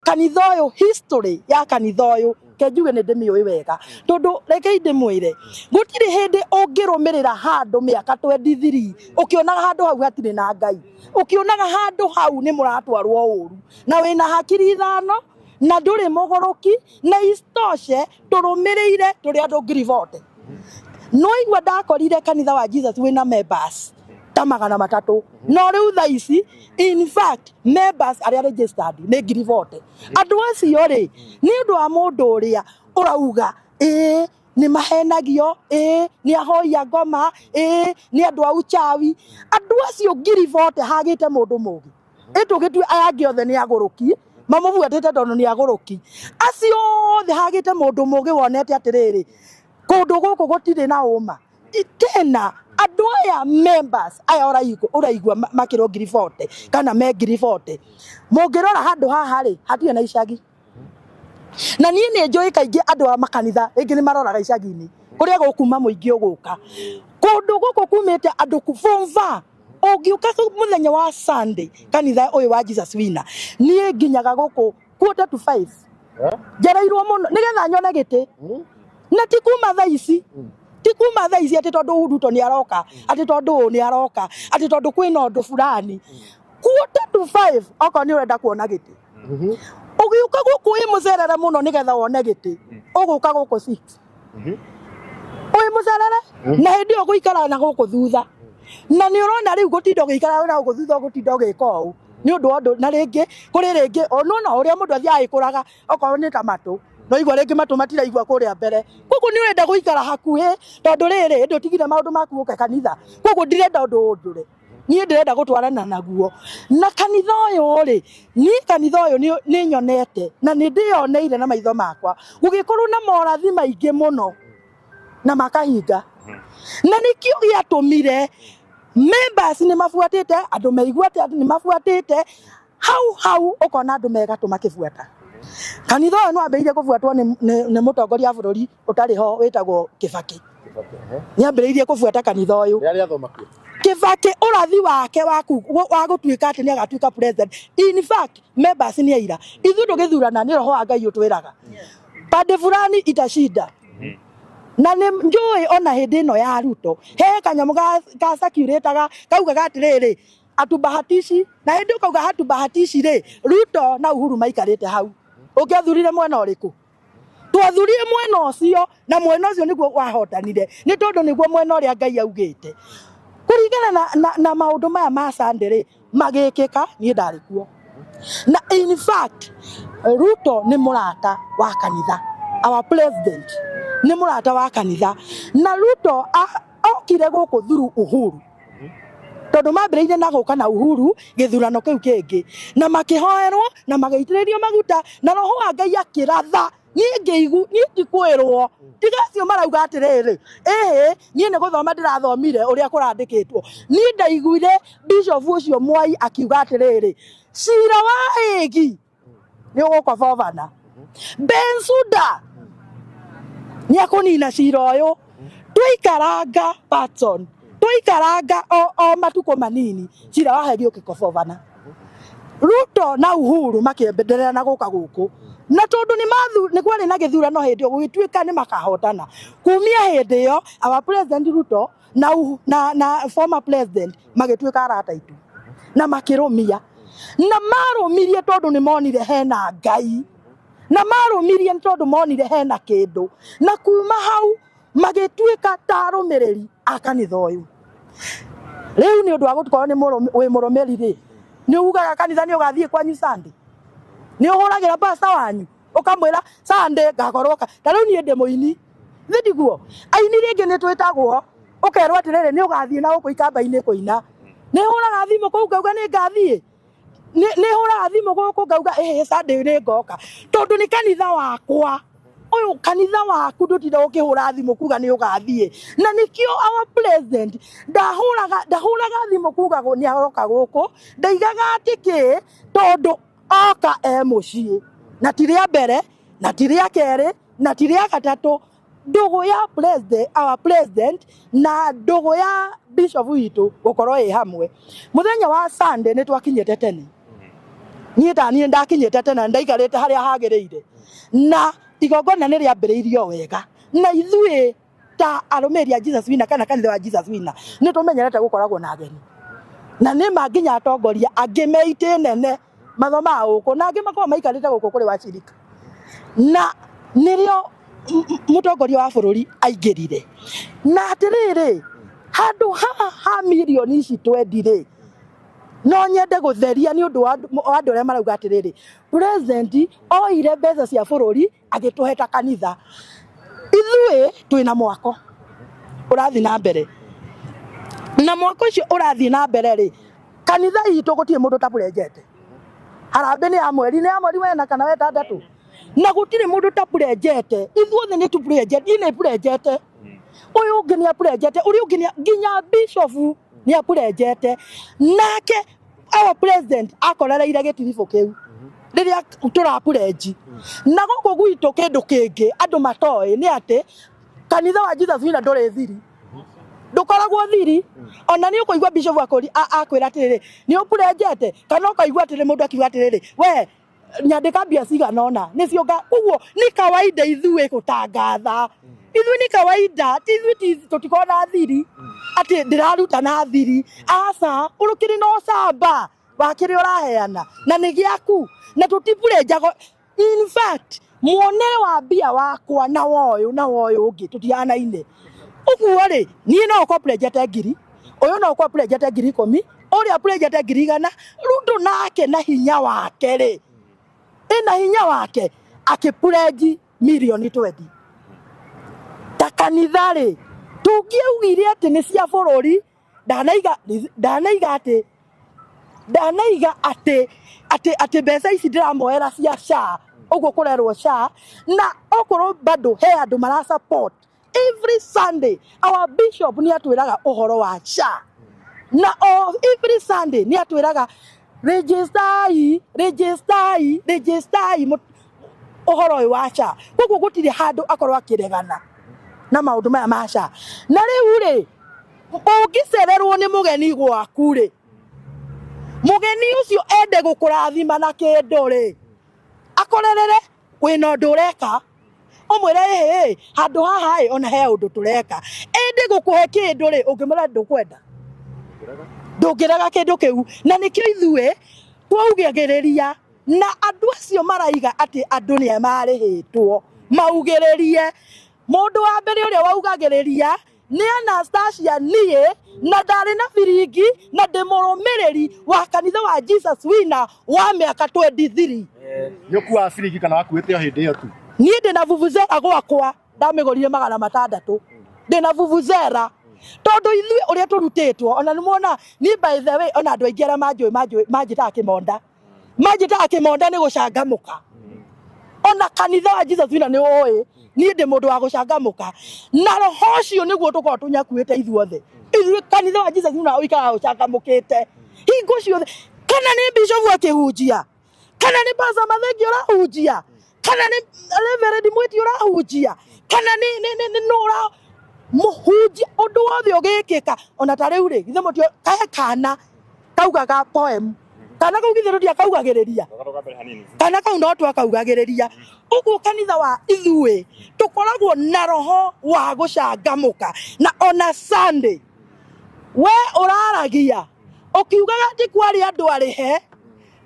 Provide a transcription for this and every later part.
kanitha uyu history ya kanitha uyu kenjuge ni ndimioi wega tondu reke ndimwire gutiri hindi ungirumirira handu miaka 23 ukionaga handu hau hatire na Ngai ukionaga handu hau ni muratwarwo uru na wina hakiri ithano na nduri mogoroki na istoshe turumirire turi andu ngiri vote no igwa ndakorire kanitha wa Jesus wina members ta 300 no riu tha ici in fact members are registered ni ngiri vote andu acio ri ni ndu wa mundu uria urauga ni mahenagio ni ahoya ngoma ni andu a uchawi andu acio ngiri vote hagite mundu mugi itugitwe ayangi othe ni aguruki mamubuatite tondu ni aguruki acio othe hagite mundu mugi wonete atiriri kundu guku gutire na uma tena andu aya members aya uraigwa makiro ngiri vote kana me ngiri vote mungirora handu haha ri hatie na icagi na nie ni njoi kaingi andu a makanitha ingi ni maroraga icagi-ini kuria gukuma muingi uguka kundu guku kumite andu kufumva ugiuka muthenya wa Sunday kanitha uyu wa Jesus Wina nie nginyaga guku 4:45 jarairwo muno nigetha nyone giti na tikuma tha ici tikuma tha ici ati tondu Ruto ni aroka ati tondu ni aroka ati tondu kwina undu fulani 4:45 oko ni urenda kuona giti ugiuka guku mucerere muno nigetha wone giti uguka guku 6 mucerere na hindi uguikara na guku thutha na ni urona riu gutindo gikara na guku thutha gutindo gika u ni undu na ringi kuri ringi onona uria mundu athia ikuraga oko ni tamatu no igwa ringi matu matira igwa kuria mbere guku ni urenda guikara hakuhi tondu riri ndutigire maundu maku uke kanitha guku ndirenda undu undure nie ndirenda gutwarana naguo na kanitha uyu ri ni kanitha uyu ni nyonete na ni ndioneire na maitho makwa gugikorwo na morathi maingi muno na makahinga na nikio giatumire members ni mafuatite andu meiguate ni mafuatite hau ukona andu mega tumakifuata kanitha uyu no ambeire kufuatwo ni mutongoria bururi utari ho witagwo Kibaki ni ambeire kufuata kanitha uyu yari athoma ku Kibaki urathi wake wa gutuika ati ni agatuika president in fact members ni aira ithu ndugithurana ni roho wa Ngai utwiraga pande fulani itashinda na ni njui ona hindi no ya Ruto he kanyamu ga circulate kauga gatiriri atubahatishi na hindi ukauga hatubahatishi ri Ruto na Uhuru maikarite hau ukiathurire mwena uriku twathurire mwena ucio na mwena ucio niguo wahotanire ni tondu niguo mwena uria Ngai augite kuringana na maundu maya ma Sunday magikika ni ndarikuo na in fact Ruto ni murata wa kanitha our president ni murata wa kanitha na Ruto okire guku thuru Uhuru tondu mambiriire na guka na Uhuru githurano kiu kingi na makihoerwo na magaitiririo maguta na roho wa Ngai akiratha ni ndikwirwo tigacio marauga atiriri nie ni guthoma ndirathomire uria kurandikitwo ni ndaiguire bishop ucio Mwai akiuga atiriri cira wa igi ni ugukwa bovana Bensuda ni akunina cira uyu twikaranga Patson twikaranga o matuko manini cira wa hegi ukikobovana Ruto na Uhuru makienderera na guka guku na tondu ni kwari na githurano hindi gugituika ni makahotana kumia hindi yo our president Ruto na former president magituika arata itu na makirumia na marumirie tondu ni monire hena Ngai na marumirie tondu monire hena kindu na kuma hau magituika tarumiriri akanitha uyu riu ni undu wa gutukorwo ni wi murumiri ri ni ugaga kanitha ni ugathie kwanyu Sunday ni uhuragira pastor wanyu ukamwira Sunday gakoroka tariu ni ndi muini thiguo aini ringi ni twitagwo ukerwo atiriri ni ugathie na uku ikamba-ini kuina ni huraga thimu kuu ngauga ni ngathie ni huraga thimu guku ngauga Sunday ni ngoka tondu ni kanitha wakwa uyu kanitha waku ndutinde ukihura thimu kuga ni ugathie na nikio our president ndahuraga thimu kuga ni aroka guku ndaigaga atiki tondu oka mucii na tiria mbere na tiria keri na tiria gatatu ndugu ya president our president na ndugu ya bishop witu gukorwo hamwe muthenya wa Sunday ni twakinyete tene niĩ ta niĩ ndakinyĩte tene ndaikarĩte harĩa hagĩrĩire na igongona nĩ rĩambĩrĩirio wega na ithuĩ ta arũmĩrĩri a Jesus Winner kana kanitha wa Jesus Winner nĩ tũmenyerete gũkoragwo na ageni na nĩ manginya atongoria angĩ meitĩ nene mathoma gũkũ na angĩ makorwo maikarĩte gũkũ kũrĩ wacirika na nĩrĩo mũtongoria wa bũrũri aingĩrire na atĩrĩrĩ handũ haha ha milioni ici twendi-rĩ no nyende gũtheria nĩ ũndũ wa andũ arĩa marauga atĩrĩrĩ president oire mbeca cia bũrũri agĩtũhe ta kanitha ithuĩ twĩna mwako ũrathiĩ na mbere na mwako ũcio ũrathiĩ na mbere-rĩ kanitha itũ gũtirĩ mũndũ ta purejete harambĩ nĩ ya mweri wena kana wetandatũ na gũtirĩ mũndũ ta purejete ithuothe nĩ tu purejete nĩ purejete ũyũ ũngĩ nĩ purejete ũrĩa ũngĩ nginya bishop nĩ purejete nake our president akorereire gĩtiribũ kĩu rĩrĩa tũrapurenji na gũkũ gwitũ kĩndũ kĩngĩ andũ matoĩ nĩ atĩ kanitha wa Jesus Winner ndũrĩ thiri ndũkoragwo thiri ona nĩ ũkũigua bishop akwĩra atĩrĩrĩ nĩ ũpurejete kana ũkaigua atĩrĩ mũndũ akiuga atĩrĩrĩ we nyandĩka mbia cigana ũna nĩcio ũguo nĩ kawaida ithuĩ gũtangatha ithuĩ nĩ kawaida ithuĩ tũtikorwo na thiri atĩ ndĩraruta na thiri aca ũrũkĩrĩ no camba wa kĩrĩa ũraheana na nĩ gĩaku na tũtipurenjago in fact muonere wa mbia wakwa na woyũ ũngĩ tũtihanaine ũguo-rĩ niĩ no ũkorwo purejete ngiri ũyũ no ũkorwo purejete 10,000 ũrĩa purejete 100 rĩu ndũnake na hinya wake-rĩ ĩna hinya wake akĩpurenji milioni 20 ta kanitha-rĩ tũngĩaugire atĩ nĩ cia bũrũri ndanaiga atĩ mbeca ici ndĩramoera cia SHA ũguo kũrerwo SHA na okorwo bado he andũ mara support every Sunday our bishop nĩ atwĩraga ũhoro wa SHA na every Sunday nĩ atwĩraga registerai ũhoro ũyũ wa SHA koguo gũtirĩ handũ akorwo akĩregana na maũndũ maya ma SHA na rĩu-rĩ ũngĩcererwo nĩ mũgeni gwaku-rĩ mũgeni ũcio ende gũkũrathima na kĩndũ-rĩ akorerere wĩna ũndũ ũreka ũmwĩre handũ haha ona he ũndũ tũreka ende gũkũhe kĩndũ-rĩ ũngĩmwĩra ndũkwenda ndũngĩrega kĩndũ kĩu na nĩkĩo ithuĩ twaugagĩrĩria na andũ acio maraiga atĩ andũ nĩ marĩhĩtwo maugĩrĩrie mũndũ wa mbere ũrĩa waugagĩrĩria nĩ Anastasia niĩ na ndarĩ na biringi na ndĩmũrũmĩrĩri wa kanitha wa Jesus Winner wa mĩaka 23 nĩũkuaga biringi kana wakuĩte o hĩndĩ ĩyo tu niĩ ndĩna vuvuzela gwakwa ndamĩgũrire 600 ndĩna vuvuzela tondũ ithuĩ ũrĩa tũrutĩtwo ona nĩ muona ni by the way ona andũ aingĩ arĩa manjĩtaga kĩmonda nĩ gũcangamũka ona kanitha wa Jesus Winner nĩ ũĩ niĩ ndĩ mũndũ wa gũcangamũka na roho ũcio nĩguo tũkorwo tũnyakuĩte ithuothe ithuĩ kanitha wa Jesus Winner ũikaraga ũcangamũkĩte hingo ciothe kana nĩ bishop akĩhunjia kana nĩ pastor Mathengi ũrahunjia kana nĩ Reverend Mwiti ũrahunjia kana nĩ nũra mũhunjia ũndũ wothe ũgĩkĩka ona ta rĩu-rĩ githĩ mũtio kahe kana kaugaga poem kana kau githĩ rũdia kaugagĩrĩria kana kau no twakaugagĩrĩria ũguo kanitha wa ithuĩ tũkoragwo na roho wa gũcangamũka na ona Sunday we ũraragia ũkiugaga atĩ kwari andũ arĩhe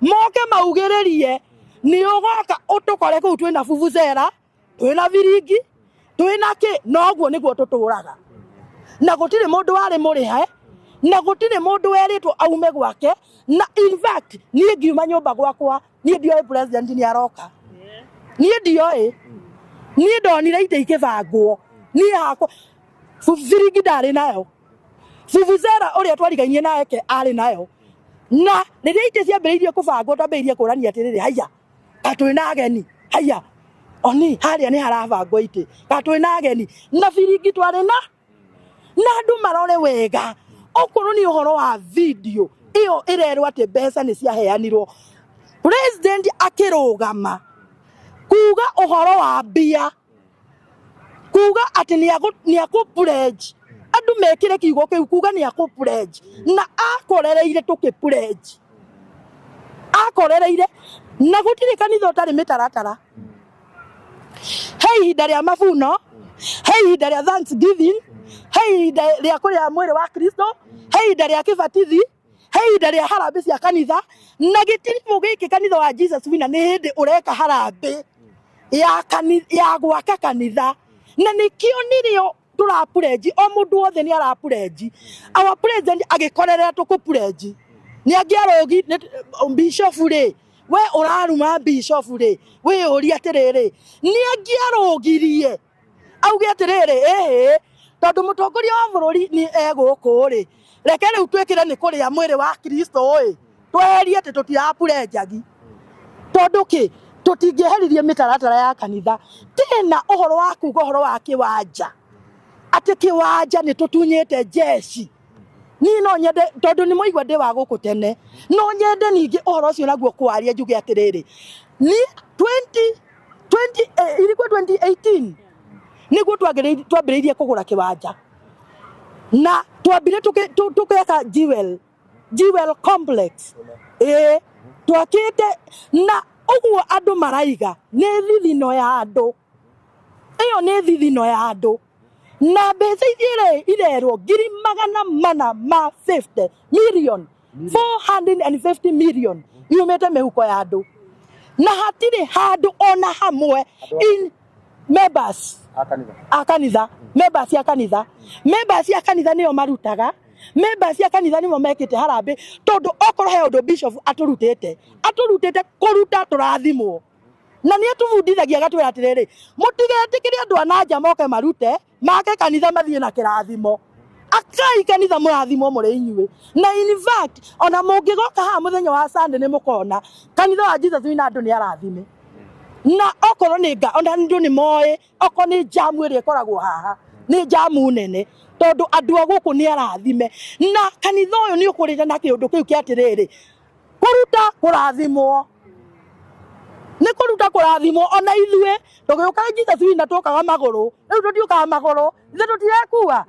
moke maugĩrĩrie nĩ ũgoka ũtũkore kũu twĩna vuvuzela twĩna viringi twĩna kĩ noguo nĩguo tũtũraga na gũtirĩ mũndũ warĩ mũrĩhe na gũtirĩ mũndũ werĩtwo aume gwake na in fact niĩ ngiuma nyũmba gwakwa niĩ ndioĩ president nĩ aroka niĩ ndioĩ niĩ ndonire ite ikĩbangwo niĩ hakwa viringi ndarĩ nayo vuvuzela ũrĩa twarigainie nake arĩ nayo na rĩrĩa ite ciambĩrĩirie kũbangwo twambĩrĩirie kũrania atĩrĩrĩ haiya katwĩna ageni haiya oni harĩa nĩ harabangwo ite katwĩna ageni na viringi twarĩ na andũ marore wega okorwo nĩ ũhoro wa video ĩyo ĩrerwo atĩ mbeca nĩ ciaheanirwo president akĩrũgama kuga ũhoro wa mbia kuga atĩ nĩ akũpurenge andũ mekĩre kiugo kĩu kuga nĩ akũpurenge na akorereire tũkĩpurenge akorereire na gutire kanitha utari mitaratara hey ihinda ria mavuno hey ihinda ria Thanksgiving hey ihinda ria kuria mwiri wa Kristo hey ihinda ria kibatithi hey ihinda ria harambe cia kanitha na gitirimu giki kanitha wa Jesus Winner ni hindi ureka harambe ya gwaka kanitha na nikio nirio turapurenji o mundu wothe ni arapurenji our president agikorera tukupurenji ni angiarogi bishop ri we uraruma bishop ri we uri atiriri ni angiarogirie auge atiriri tondu mutongoria wa bururi ni eguku ri reke riu twikire ni kuria mwiri wa Kristo oi tweherie ati tutirapurenjagi tondu ki tutingeheririe mitaratara ya kanitha tena uhoro wa kuga uhoro wa kiwanja ati kiwanja ni tutunyete jeshi ni no nyende tondu ni muigwa ndi wa guku tene no nyende ningi uhoro ucio naguo kwaria njuge atiriri ni 2018 niguo twambiriirie kugura kiwanja na twambire tukeka Jewel complex twakite na uguo andu maraiga ni thithino ya andu iyo ni thithino ya andu na mbeca irerwo 450 million 450 million yumete mehuko ya andu na hatire handu ona hamwe in members akanitha members ya kanitha niyo marutaga members ya kanitha nimo mekite harambe tondu okoro he undu bishop aturutite kuruta turathimwo na ni atubundithagia gatwira atiriri mutigetikire andu ananja moke marute make kanitha mathie na kirathimo akai kanitha murathimo muri inyue na in fact ona mungigoka ha muthenya wa Sunday ni mukona kanitha wa Jesus Winner andu ni arathime na okoro ninga ona ndu ni moe oko ni jamu iri koragwo haha ni jamu nene tondu andu aguku ni arathime na kanitha uyu ni ukurite na kiundu kiu kiatiriri kuruta kurathimwo ni kuruta kurathimwo ona ithue tugiuka Jesus Winner tukaga maguru riu tutiukaga maguru ithe tutirekua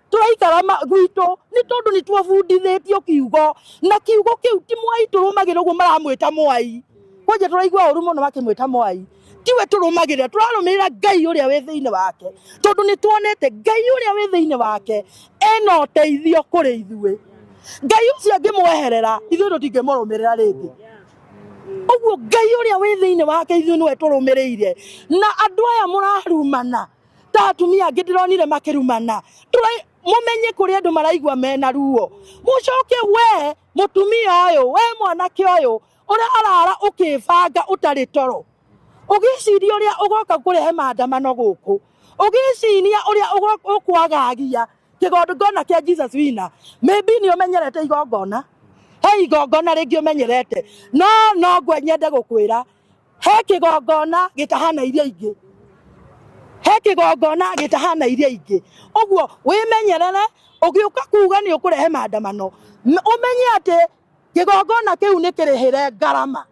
turaikara gwitu ni tondu ni twabundithitio kiugo na kiugo kiu ti mwai turumagire uguo maramwita mwai kwaje turaigwa uru muno makimwita mwai tiwe turumagire turarumirira Ngai uria wi thiine wake tondu ni tuonete Ngai uria wi thiine wake eno teithio kuri ithue Ngai ucio ngimweherera ithuĩ tũtingĩmũrũmĩrĩra rĩngĩ ũguo Ngai uria wi thiine wake ithuĩ niwe tũrũmĩrĩire na andũ aya mũrarumana ta atumia angĩ ndĩronire makĩrumana mumenye kuri andu maraigwa mena ruo mucoke we mutumia ũyũ we mwanake ũyũ uria arara ukibanga utari toro ugiciria uria ugoka kurehe maandamano guku ugiciria uria ukwagagia kigongona kia Jesus Winner maybe ni umenyerete igongona he igongona ringi umenyerete no ngwe nyende gukwira he kigongona gitahana iria ingi he kigongona gitahana iria ingi uguo wimenyerere ugiuka kuga ni ukurehe maandamano umenye ati kigongona kiu ni kirihire garama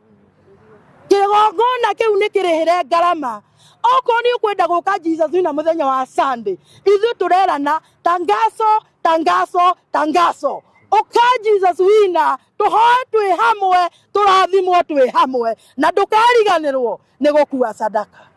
kigongona kiu ni kirihire garama oko ni ukwenda guka Jesus Winner muthenya wa Sunday ithu turerana tangazo uka Jesus Winner tuhoe twi hamwe turathimwo twi hamwe na ndukariganirwo ni gukua sadaka.